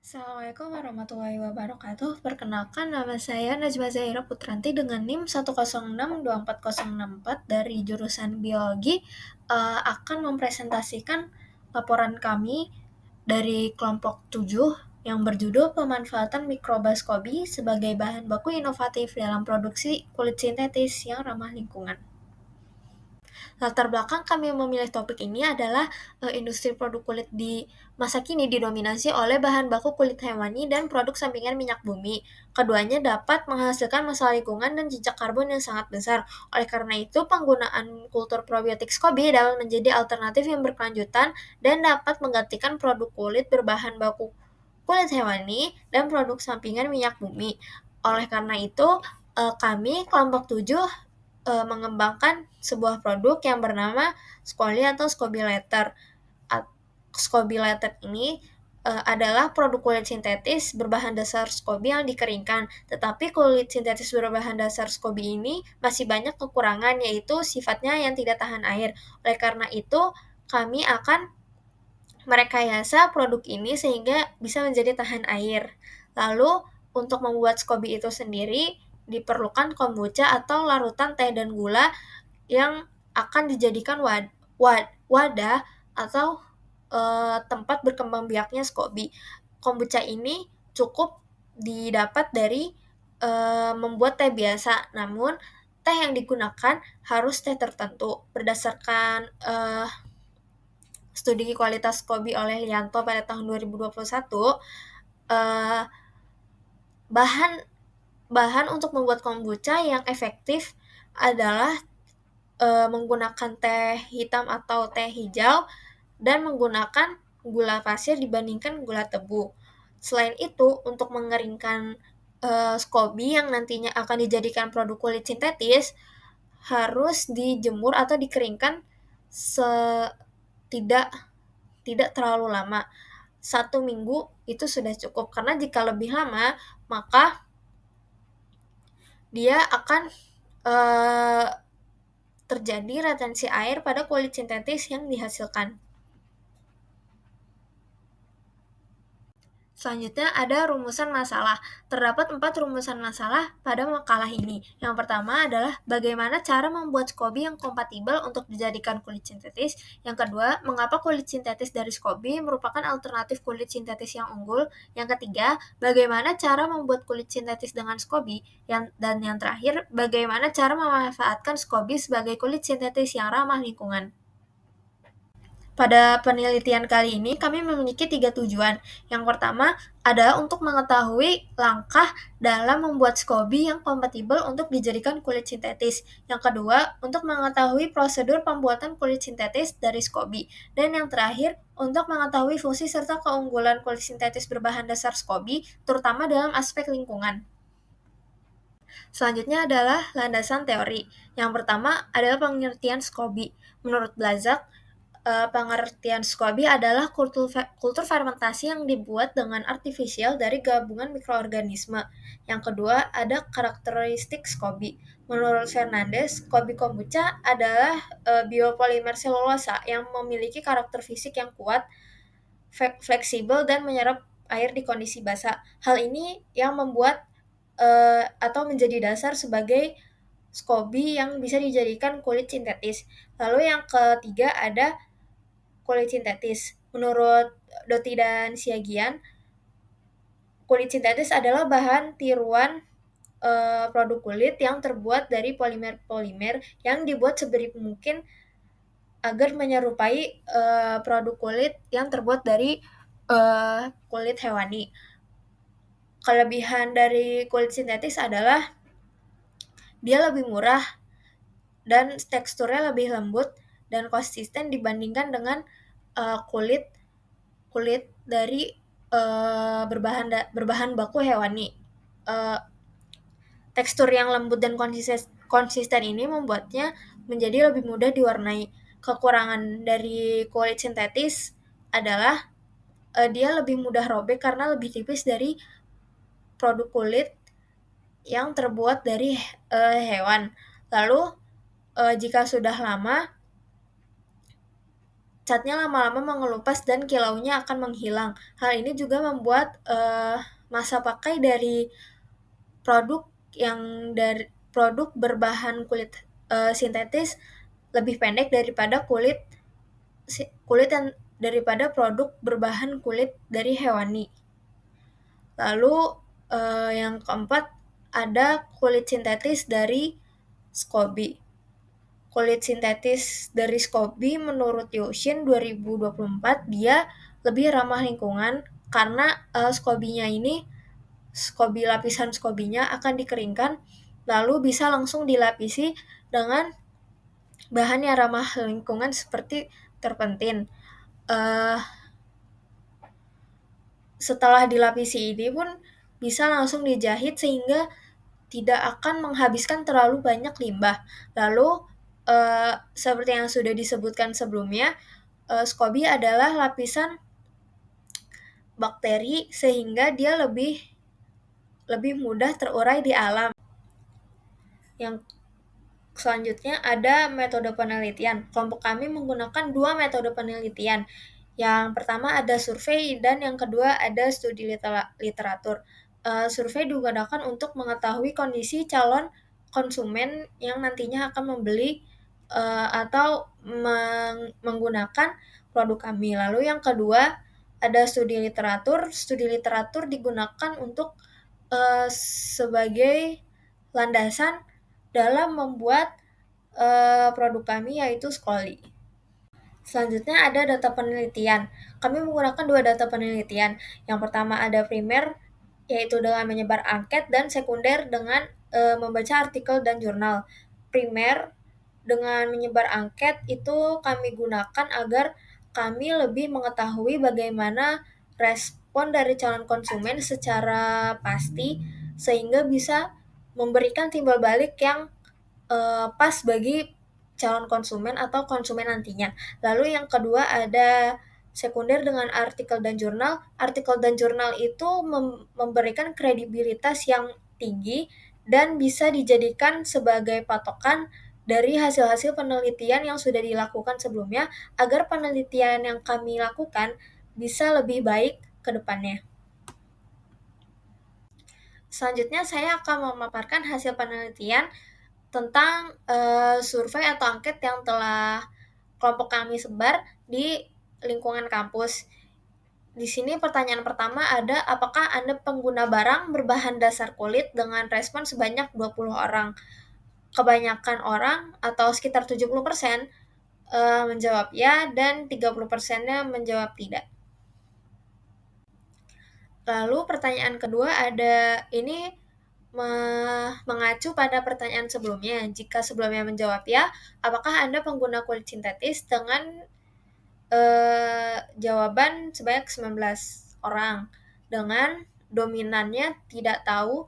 Assalamualaikum warahmatullahi wabarakatuh. Perkenalkan nama saya Najma Zahira Putranti dengan NIM 1062464 dari jurusan Biologi. Akan mempresentasikan laporan kami dari kelompok 7 yang berjudul pemanfaatan mikroba SCOBY sebagai bahan baku inovatif dalam produksi kulit sintetis yang ramah lingkungan. Latar belakang kami memilih topik ini adalah industri produk kulit di masa kini didominasi oleh bahan baku kulit hewani dan produk sampingan minyak bumi. Keduanya dapat menghasilkan masalah lingkungan dan jejak karbon yang sangat besar. Oleh karena itu, penggunaan kultur probiotik SCOBY dapat menjadi alternatif yang berkelanjutan dan dapat menggantikan produk kulit berbahan baku kulit hewani dan produk sampingan minyak bumi. Oleh karena itu, kami kelompok 7 mengembangkan sebuah produk yang bernama Scoly atau Scoby Leather. Scoby Leather ini adalah produk kulit sintetis berbahan dasar SCOBY yang dikeringkan. Tetapi kulit sintetis berbahan dasar SCOBY ini masih banyak kekurangan, yaitu sifatnya yang tidak tahan air. Oleh karena itu, kami akan merekayasa produk ini sehingga bisa menjadi tahan air. Lalu, untuk membuat SCOBY itu sendiri, diperlukan kombucha atau larutan teh dan gula yang akan dijadikan wadah atau tempat berkembang biaknya SCOBY. Kombucha ini cukup didapat dari membuat teh biasa, namun teh yang digunakan harus teh tertentu. Berdasarkan studi kualitas SCOBY oleh Lianto pada tahun 2021, bahan bahan untuk membuat kombucha yang efektif adalah menggunakan teh hitam atau teh hijau dan menggunakan gula pasir dibandingkan gula tebu. Selain itu, untuk mengeringkan SCOBY yang nantinya akan dijadikan produk kulit sintetis harus dijemur atau dikeringkan tidak tidak terlalu lama. 1 minggu itu sudah cukup, karena jika lebih lama maka dia akan terjadi retensi air pada kulit sintetis yang dihasilkan. Selanjutnya ada rumusan masalah. Terdapat 4 rumusan masalah pada makalah ini. Yang pertama adalah bagaimana cara membuat SCOBY yang kompatibel untuk dijadikan kulit sintetis. Yang kedua, mengapa kulit sintetis dari SCOBY merupakan alternatif kulit sintetis yang unggul. Yang ketiga, bagaimana cara membuat kulit sintetis dengan SCOBY. Dan yang terakhir, bagaimana cara memanfaatkan SCOBY sebagai kulit sintetis yang ramah lingkungan. Pada penelitian kali ini, kami memiliki 3 tujuan. Yang pertama adalah untuk mengetahui langkah dalam membuat SCOBY yang kompatibel untuk dijadikan kulit sintetis. Yang kedua, untuk mengetahui prosedur pembuatan kulit sintetis dari SCOBY. Dan yang terakhir, untuk mengetahui fungsi serta keunggulan kulit sintetis berbahan dasar SCOBY, terutama dalam aspek lingkungan. Selanjutnya adalah landasan teori. Yang pertama adalah pengertian SCOBY. Menurut Blazak, pengertian SCOBY adalah kultur fermentasi yang dibuat dengan artifisial dari gabungan mikroorganisme. Yang kedua, ada karakteristik SCOBY. Menurut Fernandez, SCOBY kombucha adalah biopolimer selulosa yang memiliki karakter fisik yang kuat, fleksibel, dan menyerap air di kondisi basah. Hal ini yang membuat atau menjadi dasar sebagai SCOBY yang bisa dijadikan kulit sintetis. Lalu yang ketiga ada kulit sintetis. Menurut Doty dan Siagian, kulit sintetis adalah bahan tiruan produk kulit yang terbuat dari polimer-polimer yang dibuat sebaik mungkin agar menyerupai produk kulit yang terbuat dari kulit hewani. Kelebihan dari kulit sintetis adalah dia lebih murah dan teksturnya lebih lembut dan konsisten dibandingkan dengan kulit dari berbahan baku hewani. Tekstur yang lembut dan konsisten ini membuatnya menjadi lebih mudah diwarnai. Kekurangan dari kulit sintetis adalah dia lebih mudah robek karena lebih tipis dari produk kulit yang terbuat dari hewan. Lalu jika sudah lama catnya lama-lama mengelupas dan kilaunya akan menghilang. Hal ini juga membuat masa pakai dari produk produk berbahan kulit sintetis lebih pendek daripada kulit yang daripada produk berbahan kulit dari hewani. Lalu yang keempat ada kulit sintetis dari SCOBY. Kulit sintetis dari SCOBY menurut Yoshin 2024 dia lebih ramah lingkungan karena SCOBY lapisan SCOBY-nya akan dikeringkan lalu bisa langsung dilapisi dengan bahan yang ramah lingkungan seperti terpentin. Setelah dilapisi ini pun bisa langsung dijahit sehingga tidak akan menghabiskan terlalu banyak limbah. Lalu seperti yang sudah disebutkan sebelumnya, SCOBY adalah lapisan bakteri sehingga dia lebih mudah terurai di alam. Yang selanjutnya ada metode penelitian. Kelompok kami menggunakan 2 metode penelitian. Yang pertama ada survei dan yang kedua ada studi literatur. Survei digunakan untuk mengetahui kondisi calon konsumen yang nantinya akan membeli atau menggunakan produk kami. Lalu yang kedua ada studi literatur. Studi literatur digunakan untuk sebagai landasan dalam membuat produk kami yaitu Scholly. Selanjutnya ada data penelitian. Kami menggunakan 2 data penelitian. Yang pertama ada primer, yaitu dengan menyebar angket, dan sekunder dengan membaca artikel dan jurnal. Primer dengan menyebar angket itu kami gunakan agar kami lebih mengetahui bagaimana respon dari calon konsumen secara pasti sehingga bisa memberikan timbal balik yang pas bagi calon konsumen atau konsumen nantinya. Lalu yang kedua ada sekunder dengan artikel dan jurnal. Artikel dan jurnal itu memberikan kredibilitas yang tinggi dan bisa dijadikan sebagai patokan dari hasil-hasil penelitian yang sudah dilakukan sebelumnya agar penelitian yang kami lakukan bisa lebih baik ke depannya. Selanjutnya saya akan memaparkan hasil penelitian tentang survei atau angket yang telah kelompok kami sebar di lingkungan kampus. Di sini pertanyaan pertama ada, apakah Anda pengguna barang berbahan dasar kulit dengan respon sebanyak 20 orang? Kebanyakan orang atau sekitar 70% menjawab ya dan 30%-nya menjawab tidak. Lalu pertanyaan kedua ada, ini mengacu pada pertanyaan sebelumnya. Jika sebelumnya menjawab ya, apakah Anda pengguna kulit sintetis dengan jawaban sebanyak 19 orang dengan dominannya tidak tahu,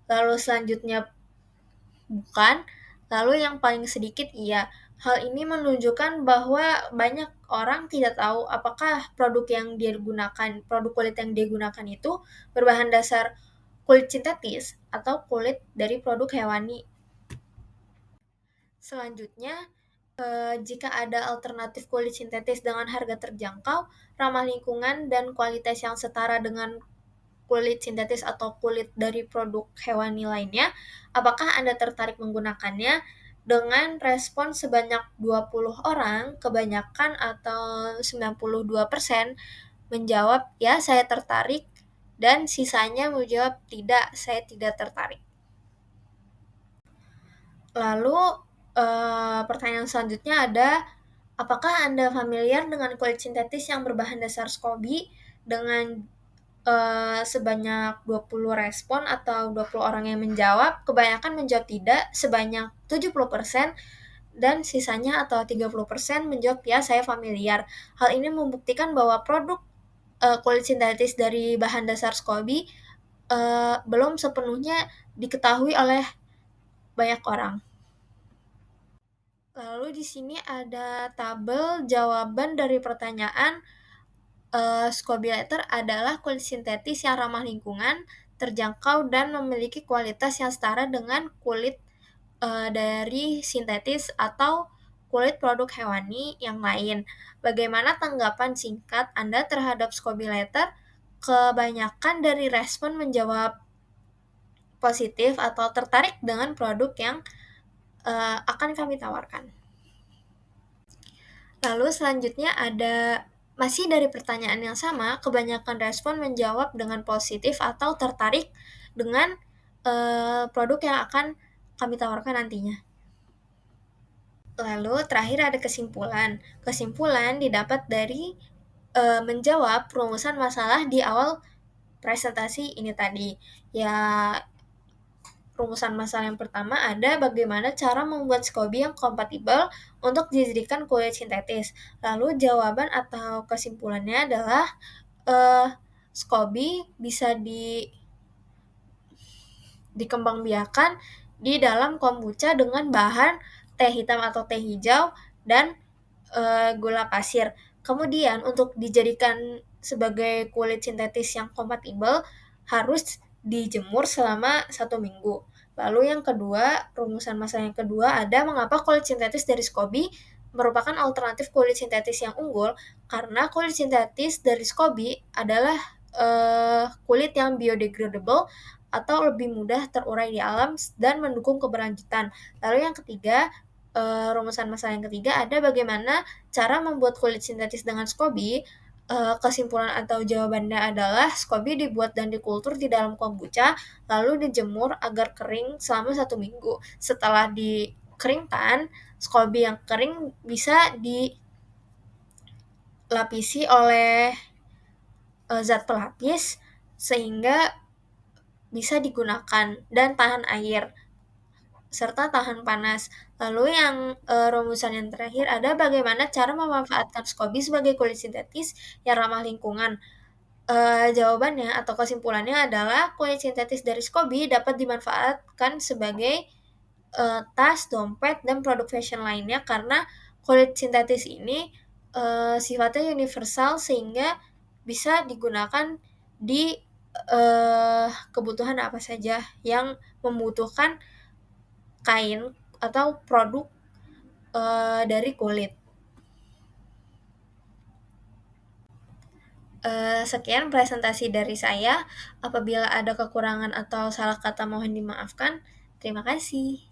lalu selanjutnya bukan, lalu yang paling sedikit iya. Hal ini menunjukkan bahwa banyak orang tidak tahu apakah produk kulit yang dia gunakan itu berbahan dasar kulit sintetis atau kulit dari produk hewani. Selanjutnya, jika ada alternatif kulit sintetis dengan harga terjangkau, ramah lingkungan, dan kualitas yang setara dengan kulit sintetis atau kulit dari produk hewani lainnya, apakah Anda tertarik menggunakannya? Dengan respon sebanyak 20 orang, kebanyakan atau 92% menjawab, ya saya tertarik, dan sisanya menjawab, tidak, saya tidak tertarik. Lalu pertanyaan selanjutnya ada, apakah Anda familiar dengan kulit sintetis yang berbahan dasar SCOBY? Dengan sebanyak 20 respon atau 20 orang yang menjawab, kebanyakan menjawab tidak sebanyak 70%, dan sisanya atau 30% menjawab ya saya familiar. Hal ini membuktikan bahwa produk kulit sintetis dari bahan dasar SCOBY belum sepenuhnya diketahui oleh banyak orang. Lalu di sini ada tabel jawaban dari pertanyaan. SCOBY letter adalah kulit sintetis yang ramah lingkungan, terjangkau, dan memiliki kualitas yang setara dengan kulit dari sintetis atau kulit produk hewani yang lain. Bagaimana tanggapan singkat Anda terhadap Scoby Letter? Kebanyakan dari respon menjawab positif atau tertarik dengan produk yang akan kami tawarkan. Lalu selanjutnya ada masih dari pertanyaan yang sama, kebanyakan respon menjawab dengan positif atau tertarik dengan produk yang akan kami tawarkan nantinya. Lalu terakhir ada kesimpulan. Kesimpulan didapat dari menjawab perumusan masalah di awal presentasi ini tadi. Ya, rumusan masalah yang pertama ada bagaimana cara membuat Scoby yang kompatibel untuk dijadikan kulit sintetis. Lalu jawaban atau kesimpulannya adalah Scoby bisa dikembangbiakan di dalam kombucha dengan bahan teh hitam atau teh hijau dan gula pasir. Kemudian untuk dijadikan sebagai kulit sintetis yang kompatibel harus dijemur selama 1 minggu. Lalu yang kedua, rumusan masalah yang kedua ada mengapa kulit sintetis dari Scoby merupakan alternatif kulit sintetis yang unggul, karena kulit sintetis dari Scoby adalah kulit yang biodegradable atau lebih mudah terurai di alam dan mendukung keberlanjutan. Lalu yang ketiga, rumusan masalah yang ketiga ada bagaimana cara membuat kulit sintetis dengan Scoby. Kesimpulan atau jawabannya adalah Scoby dibuat dan dikultur di dalam kombucha, lalu dijemur agar kering selama 1 minggu. Setelah dikeringkan, Scoby yang kering bisa dilapisi oleh zat pelapis sehingga bisa digunakan dan tahan air serta tahan panas. Lalu yang rumusan yang terakhir ada bagaimana cara memanfaatkan Scoby sebagai kulit sintetis yang ramah lingkungan. Jawabannya atau kesimpulannya adalah kulit sintetis dari Scoby dapat dimanfaatkan sebagai tas, dompet, dan produk fashion lainnya karena kulit sintetis ini sifatnya universal sehingga bisa digunakan di kebutuhan apa saja yang membutuhkan kain atau produk dari kulit. Sekian presentasi dari saya. Apabila ada kekurangan atau salah kata mohon dimaafkan. Terima kasih.